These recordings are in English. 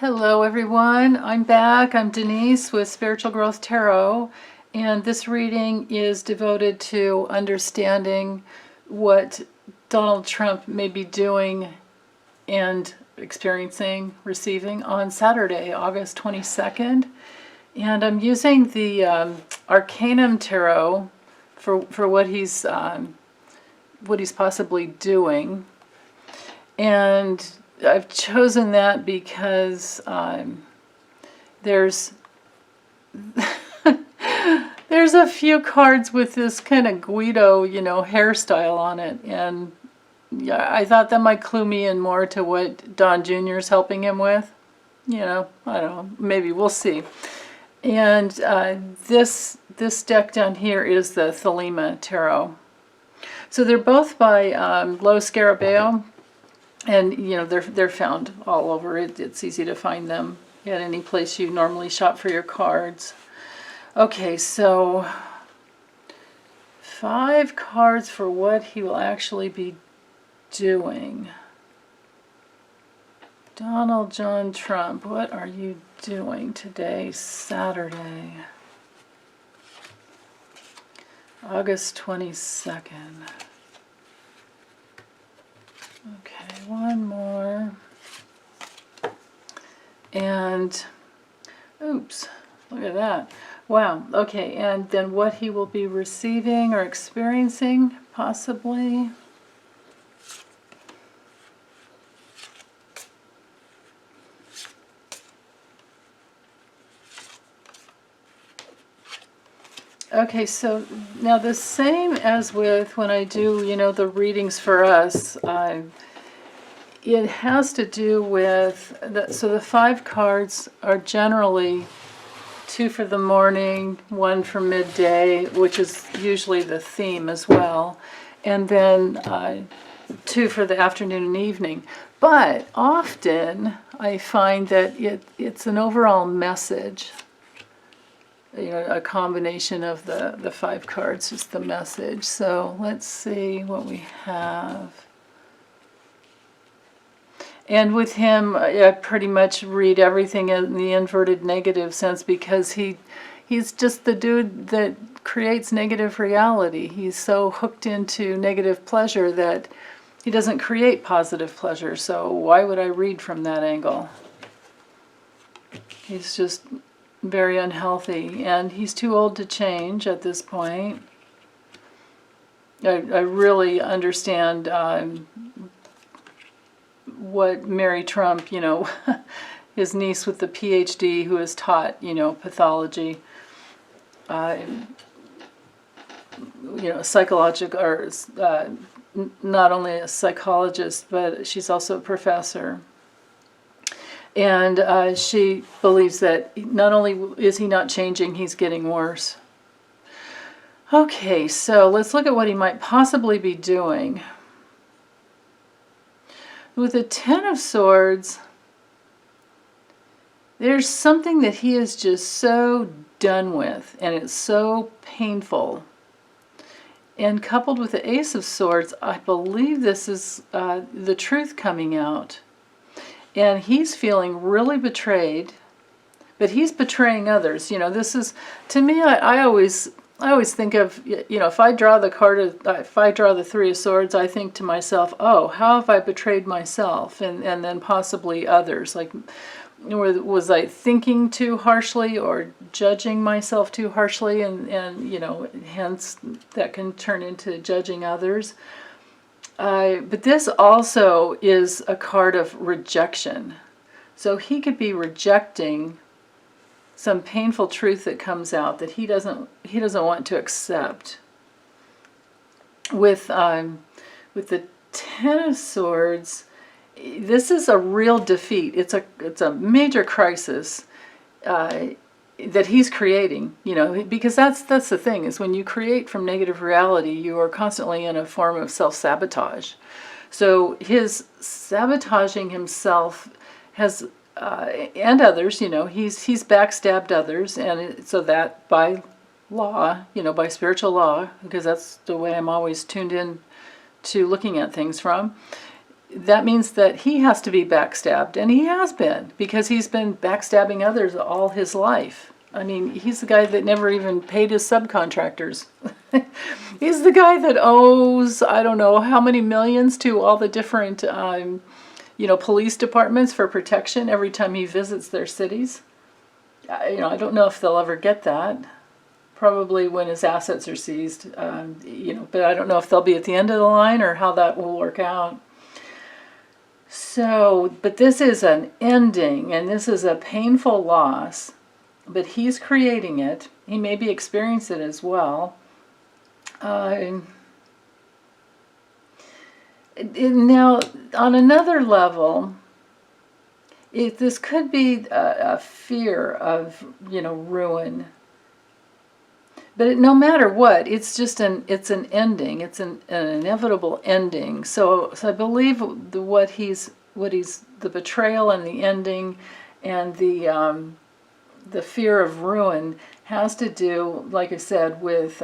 Hello everyone, I'm back. I'm Denise with Spiritual Growth Tarot, and this reading is devoted to understanding what Donald Trump may be doing and experiencing, receiving on Saturday, August 22nd. And I'm using the Arcanum Tarot for what he's possibly doing. And I've chosen that because there's there's a few cards with this kind of Guido, hairstyle on it, and yeah, I thought that might clue me in more to what Don Jr. is helping him with. I don't know, maybe we'll see. And this deck down here is the Thelema Tarot. So they're both by Lo Scarabeo. And they're found all over. It's easy to find them at any place you normally shop for your cards. Okay, so 5 cards for what he will actually be doing. Donald John Trump, what are you doing today, Saturday, August 22nd? Okay, one more. And, oops, look at that. Wow, okay, and then what he will be receiving or experiencing, possibly. Okay, so now the same as with when I do, the readings for us, it has to do with, so the 5 cards are generally 2 for the morning, 1 for midday, which is usually the theme as well, and then 2 for the afternoon and evening. But often I find that it's an overall message. A combination of the 5 cards is the message. So let's see what we have. And with him, I pretty much read everything in the inverted negative sense, because he's just the dude that creates negative reality. He's so hooked into negative pleasure that he doesn't create positive pleasure. So why would I read from that angle? He's just very unhealthy, and he's too old to change at this point. I really understand what Mary Trump, his niece with the PhD who has taught, pathology, psychological, or not only a psychologist, but she's also a professor. And she believes that not only is he not changing, he's getting worse. Okay, so let's look at what he might possibly be doing. With the 10 of Swords, there's something that he is just so done with, and it's so painful. And coupled with the Ace of Swords, I believe this is the truth coming out. And he's feeling really betrayed, but he's betraying others. This is, to me, I always think of, if I draw the card, if I draw the 3 of Swords, I think to myself, oh, how have I betrayed myself, and then possibly others? Like, was I thinking too harshly or judging myself too harshly, and hence that can turn into judging others. But this also is a card of rejection. So he could be rejecting some painful truth that comes out that he doesn't want to accept. With the 10 of Swords, this is a real defeat. It's a major crisis that he's creating, because that's the thing, is when you create from negative reality, you are constantly in a form of self-sabotage. So his sabotaging himself has, and others, he's backstabbed others, and so that by law, by spiritual law, because that's the way I'm always tuned in to looking at things from, that means that he has to be backstabbed, and he has been, because he's been backstabbing others all his life. I mean, he's the guy that never even paid his subcontractors. He's the guy that owes, I don't know how many millions to all the different, police departments for protection every time he visits their cities. I don't know if they'll ever get that. Probably when his assets are seized, but I don't know if they'll be at the end of the line or how that will work out. So, but this is an ending, and this is a painful loss, but he's creating it. He may be experiencing it as well. Now, on another level, this could be a fear of, ruin. But no matter what, it's just an ending. It's an inevitable ending. So I believe what he's the betrayal and the ending, and the fear of ruin has to do, like I said, with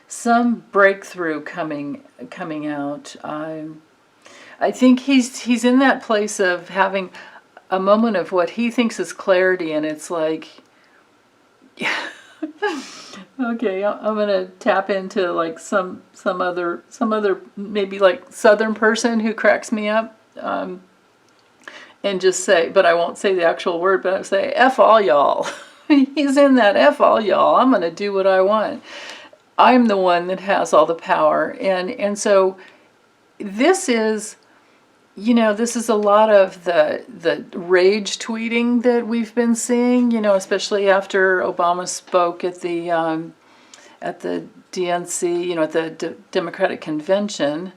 some breakthrough coming out. I think he's in that place of having a moment of what he thinks is clarity, and it's like, yeah. Okay, I'm gonna tap into like some other maybe like Southern person who cracks me up, and just say, but I won't say the actual word, but I'll say F all y'all. He's in that F all y'all. I'm gonna do what I want. I'm the one that has all the power, and so this is. This is a lot of the rage tweeting that we've been seeing, especially after Obama spoke at the DNC, at the Democratic Convention.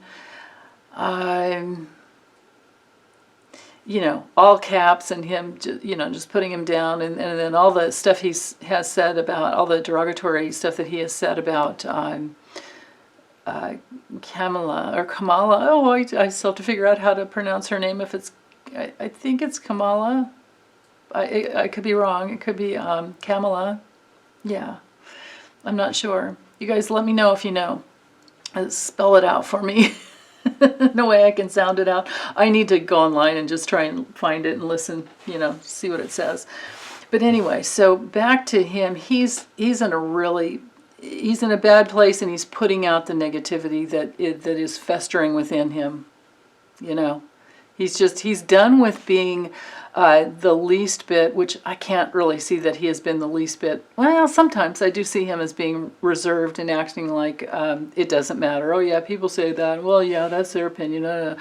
All caps, and him, just putting him down, and then all the stuff he has said about, all the derogatory stuff that he has said about Kamala. Oh, I still have to figure out how to pronounce her name. If it's, I think it's Kamala. I could be wrong. It could be Kamala. Yeah, I'm not sure. You guys let me know if you know. Spell it out for me. No way I can sound it out. I need to go online and just try and find it and listen, see what it says. But anyway, so back to him. He's in a bad place, and he's putting out the negativity that is festering within him. He's done with being the least bit, which I can't really see that he has been the least bit. Well, sometimes I do see him as being reserved and acting like it doesn't matter. Oh yeah, people say that. Well, yeah, that's their opinion. I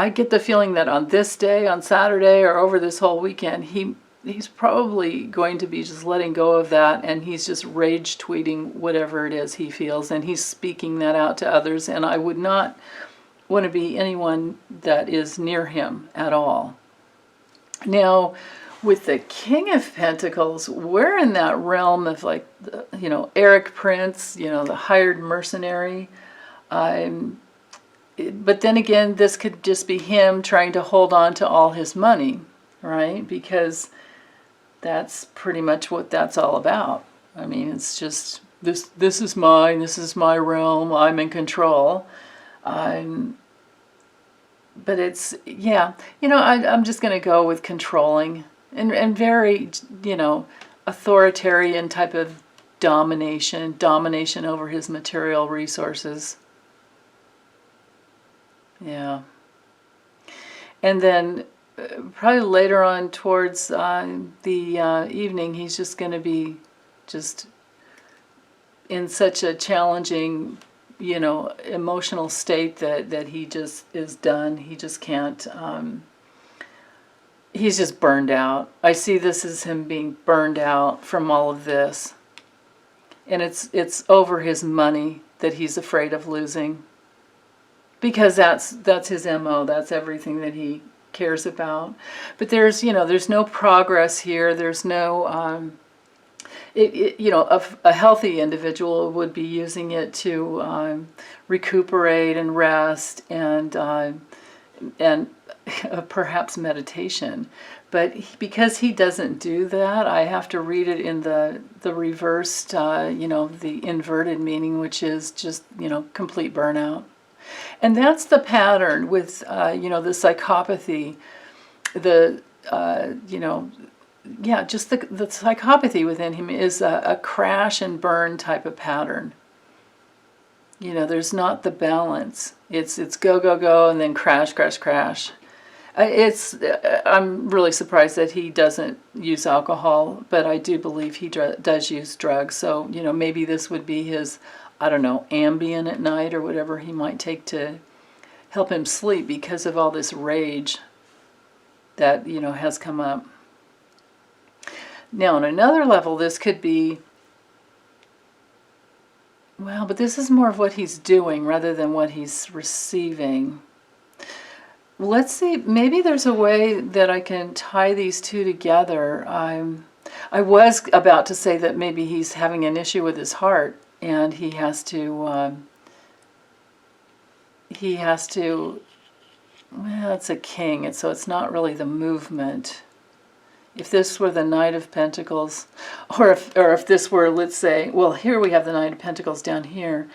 get the feeling that on this day, on Saturday, or over this whole weekend, he's probably going to be just letting go of that, and he's just rage tweeting whatever it is he feels, and he's speaking that out to others, and I would not want to be anyone that is near him at all. Now, with the King of Pentacles, we're in that realm of like, Eric Prince, the hired mercenary. But then again, this could just be him trying to hold on to all his money, right? Because that's pretty much what that's all about. I mean, it's just, this is mine, this is my realm, I'm in control. But it's, yeah, I'm just going to go with controlling and very, authoritarian type of domination over his material resources. Yeah. And then probably later on towards the evening, he's just going to be just in such a challenging, emotional state that he just is done. He just can't, he's just burned out. I see this as him being burned out from all of this. And it's over his money that he's afraid of losing. Because that's his MO. That's everything that he cares about. But there's no progress here. There's no, a healthy individual would be using it to recuperate and rest and perhaps meditation. But because he doesn't do that, I have to read it in the reversed, the inverted meaning, which is just, complete burnout. And that's the pattern with, the psychopathy, the, just the psychopathy within him is a crash and burn type of pattern. There's not the balance. It's go, go, go, and then crash, crash, crash. I'm really surprised that he doesn't use alcohol, but I do believe he does use drugs. So, maybe this would be his, I don't know, Ambien at night or whatever he might take to help him sleep because of all this rage that, has come up. Now, on another level, this could be, well, but this is more of what he's doing rather than what he's receiving. Let's see, maybe there's a way that I can tie these two together. I was about to say that maybe he's having an issue with his heart, and he has to, well, it's a king, so it's not really the movement. If this were the Knight of Pentacles, or if this were, let's say, well, here we have the Knight of Pentacles down here,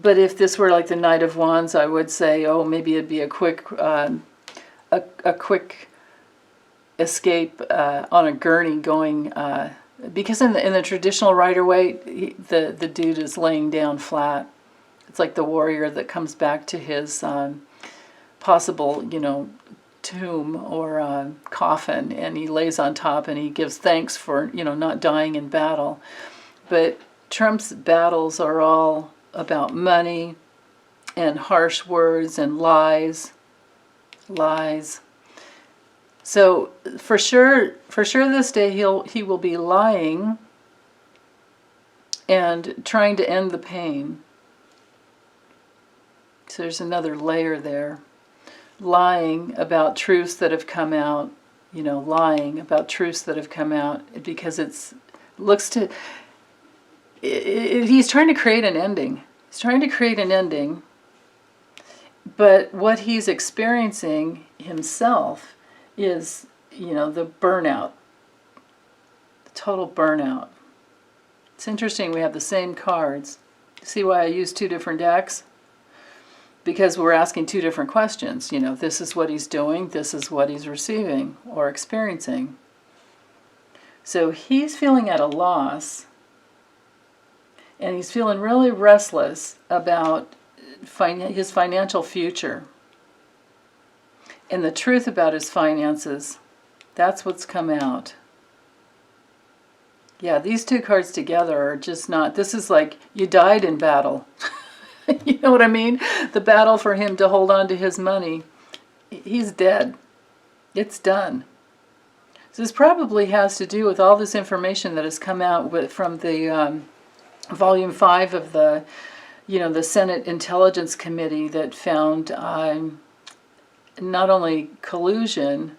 but if this were like the Knight of Wands, I would say, oh, maybe it'd be a quick escape on a gurney going, because in the traditional Rider-Waite, the dude is laying down flat. It's like the warrior that comes back to his possible, tomb or coffin, and he lays on top and he gives thanks for, not dying in battle. But Trump's battles are all about money and harsh words and lies. So for sure this day he will be lying and trying to end the pain. So there's another layer there. Lying about truths that have come out, lying about truths that have come out because he's trying to create an ending. He's trying to create an ending, but what he's experiencing himself is, the burnout, the total burnout. It's interesting we have the same cards. See why I use two different decks? Because we're asking two different questions. This is what he's doing, this is what he's receiving or experiencing. So he's feeling at a loss, and he's feeling really restless about his financial future. And the truth about his finances, that's what's come out. Yeah, these two cards together are just not, this is like you died in battle. You know what I mean? The battle for him to hold on to his money, he's dead. It's done. So this probably has to do with all this information that has come out from the Volume 5 of the, the Senate Intelligence Committee that found not only collusion,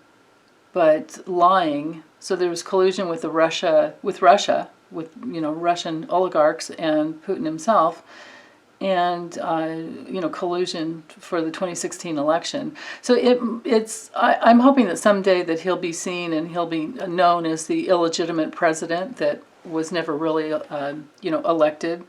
but lying. So there was collusion with Russia, with Russian oligarchs and Putin himself, and collusion for the 2016 election. So I'm hoping that someday that he'll be seen and he'll be known as the illegitimate president that was never really elected.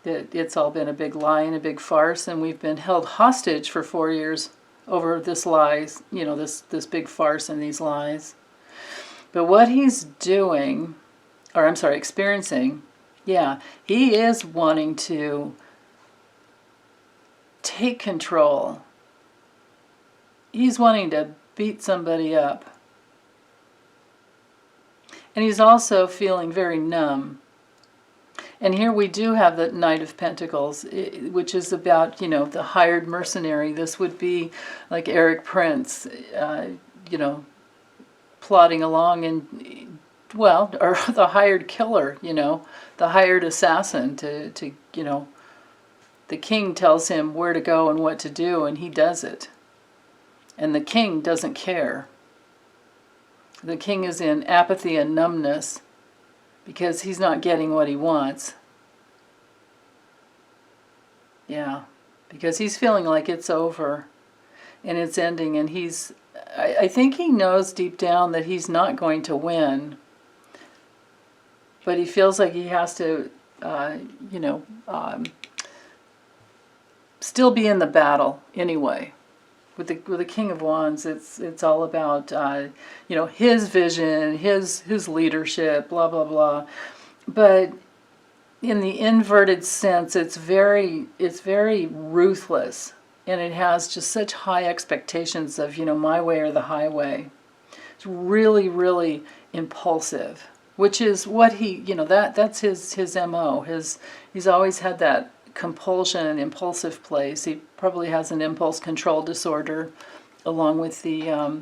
That it's all been a big lie and a big farce, and we've been held hostage for 4 years over this lies, this big farce and these lies. But what he's doing, experiencing, yeah, he is wanting to take control. He's wanting to beat somebody up. And he's also feeling very numb. And here we do have the Knight of Pentacles, which is about, the hired mercenary. This would be like Eric Prince, plodding along and, or the hired killer, the hired assassin to the king tells him where to go and what to do, and he does it. And the king doesn't care. The king is in apathy and numbness because he's not getting what he wants. Yeah, because he's feeling like it's over and it's ending, and I think he knows deep down that he's not going to win, but he feels like he has to, still be in the battle anyway. With the King of Wands, it's all about his vision, his leadership, blah blah blah. But in the inverted sense, it's very ruthless, and it has just such high expectations of my way or the highway. It's really really impulsive, which is what he that's his MO. He's always had that compulsion and impulsive place. He probably has an impulse control disorder, along with the the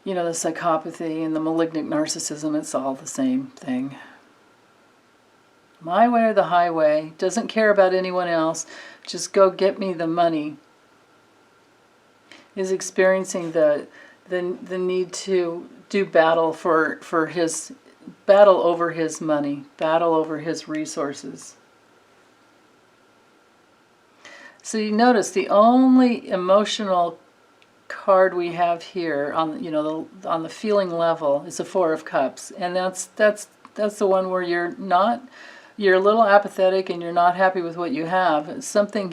psychopathy and the malignant narcissism. It's all the same thing. My way or the highway. Doesn't care about anyone else. Just go get me the money. Is experiencing the need to do battle for his battle over his money, battle over his resources. So you notice the only emotional card we have here on on the feeling level is the Four of Cups, and that's the one where you're a little apathetic and you're not happy with what you have. Something